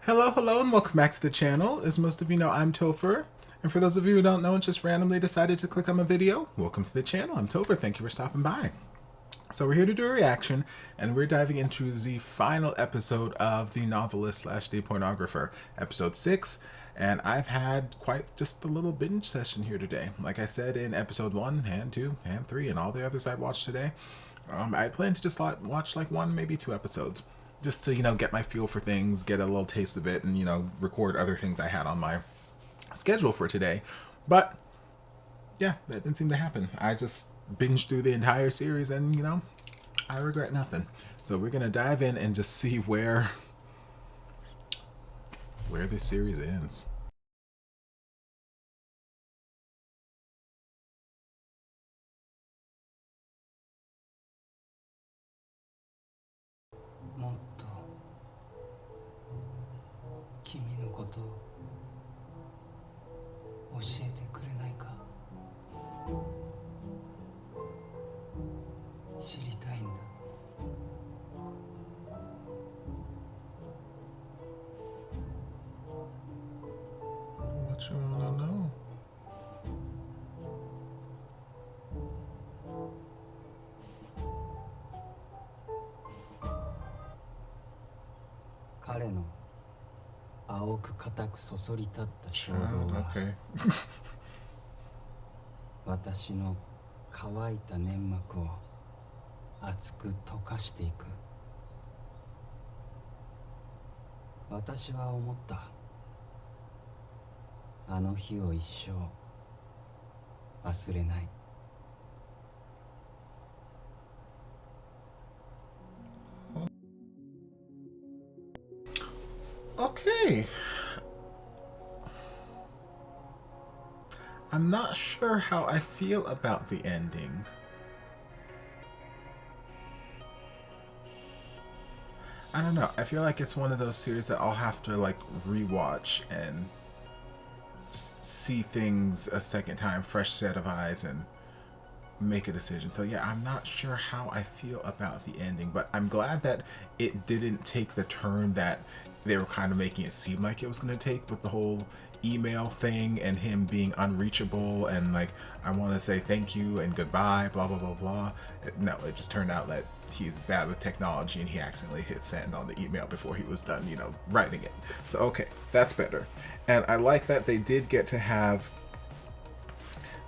Hello, hello, and welcome back to the channel. As most of you know, I'm Topher. And for those of you who don't know and just randomly decided to click on my video, welcome to the channel. I'm Topher. Thank you for stopping by. So we're here to do a reaction, and we're diving into the final episode of the Novelist slash the Pornographer, episode 6. And I've had quite just a little binge session here today. Like I said in episode 1, and 2, and 3, and all the others I watched today, I plan to just watch like 1, maybe 2 episodes. Just to, get my feel for things, get a little taste of it, and, record other things I had on my schedule for today. But, yeah, that didn't seem to happen. I just binged through the entire series and, I regret nothing. So we're going to dive in and just see where this series ends. What you wanna know? Okay. 私の乾いた粘膜を熱く溶かしていく。私は思った。あの日を一生忘れない。Okay. I'm not sure how I feel about the ending. I don't know. I feel like it's one of those series that I'll have to like rewatch and just see things a second time, fresh set of eyes, and make a decision. So yeah, I'm not sure how I feel about the ending, but I'm glad that it didn't take the turn that they were kind of making it seem like it was going to take with the whole email thing and him being unreachable and like, I want to say thank you and goodbye, blah blah blah blah. No, it just turned out that he's bad with technology and he accidentally hit send on the email before he was done, writing it. So okay, that's better. And I like that they did get to have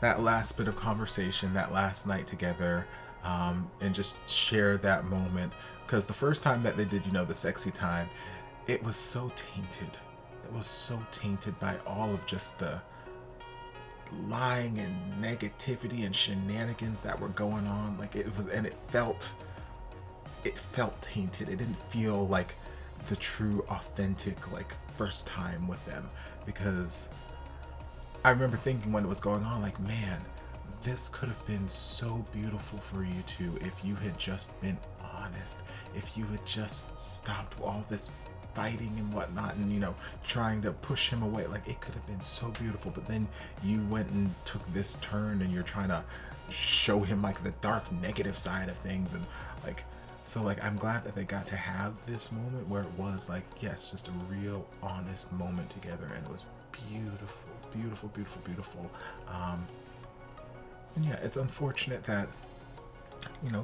that last bit of conversation, that last night together, and just share that moment. Because the first time that they did, the sexy time, it was so tainted. It was so tainted by all of just the lying and negativity and shenanigans that were going on. Like it was, and it felt tainted. It didn't feel like the true, authentic, like first time with them. Because I remember thinking when it was going on, like, man, this could have been so beautiful for you two if you had just been honest, if you had just stopped all this fighting and whatnot and, trying to push him away. Like, it could have been so beautiful, but then you went and took this turn and you're trying to show him, like, the dark, negative side of things. And, like, so, like, I'm glad that they got to have this moment where it was, like, yes, just a real, honest moment together, and it was beautiful. Beautiful, beautiful, beautiful. And yeah, it's unfortunate that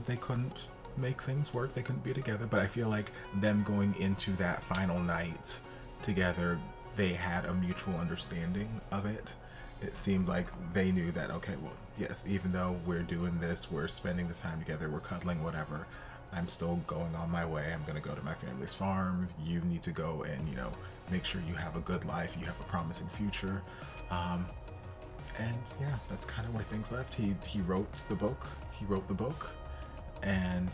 they couldn't make things work. They couldn't be together. But I feel like them going into that final night together, they had a mutual understanding of it. It seemed like they knew that, okay, well, yes, even though we're doing this, we're spending this time together, we're cuddling, whatever, I'm still going on my way. I'm going to go to my family's farm. You need to go and, make sure you have a good life. You have a promising future. And yeah, that's kind of where things left. He wrote the book. He wrote the book, and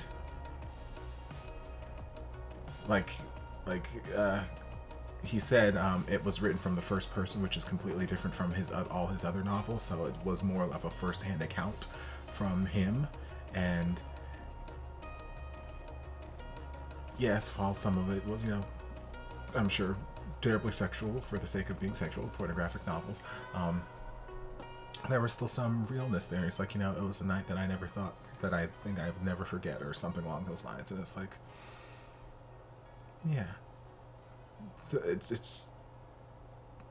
he said it was written from the first person, which is completely different from all his other novels. So it was more of a first-hand account from him. And yes, while some of it was, I'm sure terribly sexual for the sake of being sexual, pornographic novels, there was still some realness there. It's like, it was a night that I never thought that I think I would never forget, or something along those lines. And it's like, yeah. it's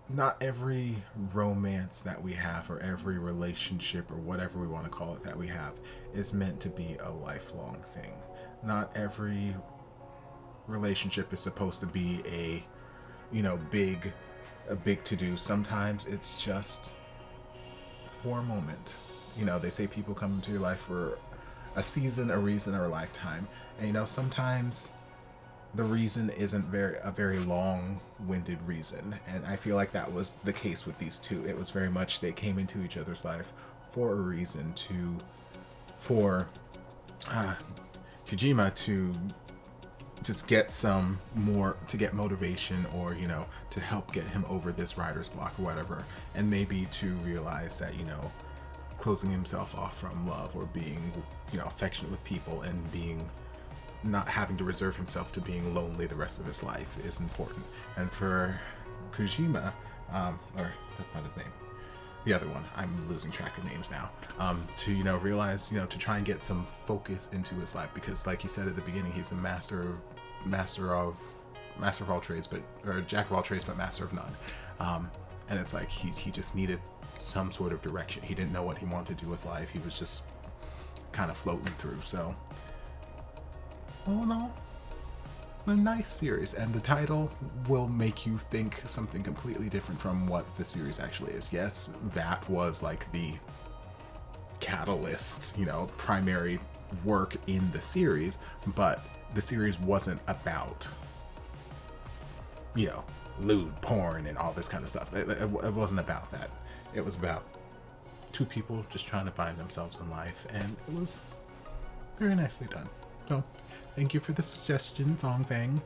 not every romance that we have, or every relationship, or whatever we want to call it that we have, is meant to be a lifelong thing. Not every relationship is supposed to be a big to do. Sometimes it's just for a moment. They say people come into your life for a season, a reason, or a lifetime. And sometimes the reason isn't a very long-winded reason, and I feel like that was the case with these two. It was very much they came into each other's life for a reason, for Kojima to just get to get motivation, or to help get him over this writer's block or whatever, and maybe to realize that closing himself off from love, or being affectionate with people, and not having to reserve himself to being lonely the rest of his life is important. And for Kojima, or that's not his name, the other one, I'm losing track of names now, to realize, to try and get some focus into his life, because like he said at the beginning, he's a master of all trades, or jack of all trades, but master of none. And it's like he just needed some sort of direction. He didn't know what he wanted to do with life. He was just kind of floating through. So all in all, a nice series, and the title will make you think something completely different from what the series actually is. Yes, that was like the catalyst, primary work in the series, but the series wasn't about lewd porn and all this kind of stuff. It wasn't about that. It was about two people just trying to find themselves in life, and it was very nicely done. So thank you for the suggestion, Thong Thing.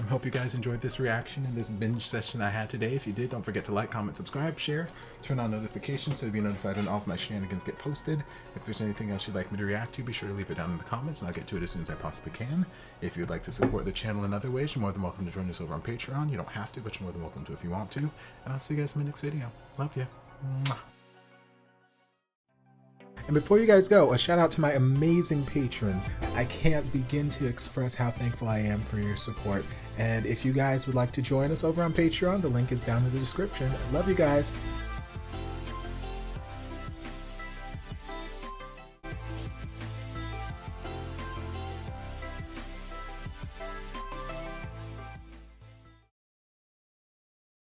Hope you guys enjoyed this reaction and this binge session I had today. If you did, don't forget to like, comment, subscribe, share, turn on notifications so you'll be notified when all of my shenanigans get posted. If there's anything else you'd like me to react to, be sure to leave it down in the comments and I'll get to it as soon as I possibly can. If you'd like to support the channel in other ways, you're more than welcome to join us over on Patreon. You don't have to, but you're more than welcome to if you want to. And I'll see you guys in my next video. Love you. Mwah. And before you guys go, a shout out to my amazing patrons. I can't begin to express how thankful I am for your support. And if you guys would like to join us over on Patreon, the link is down in the description. Love you guys.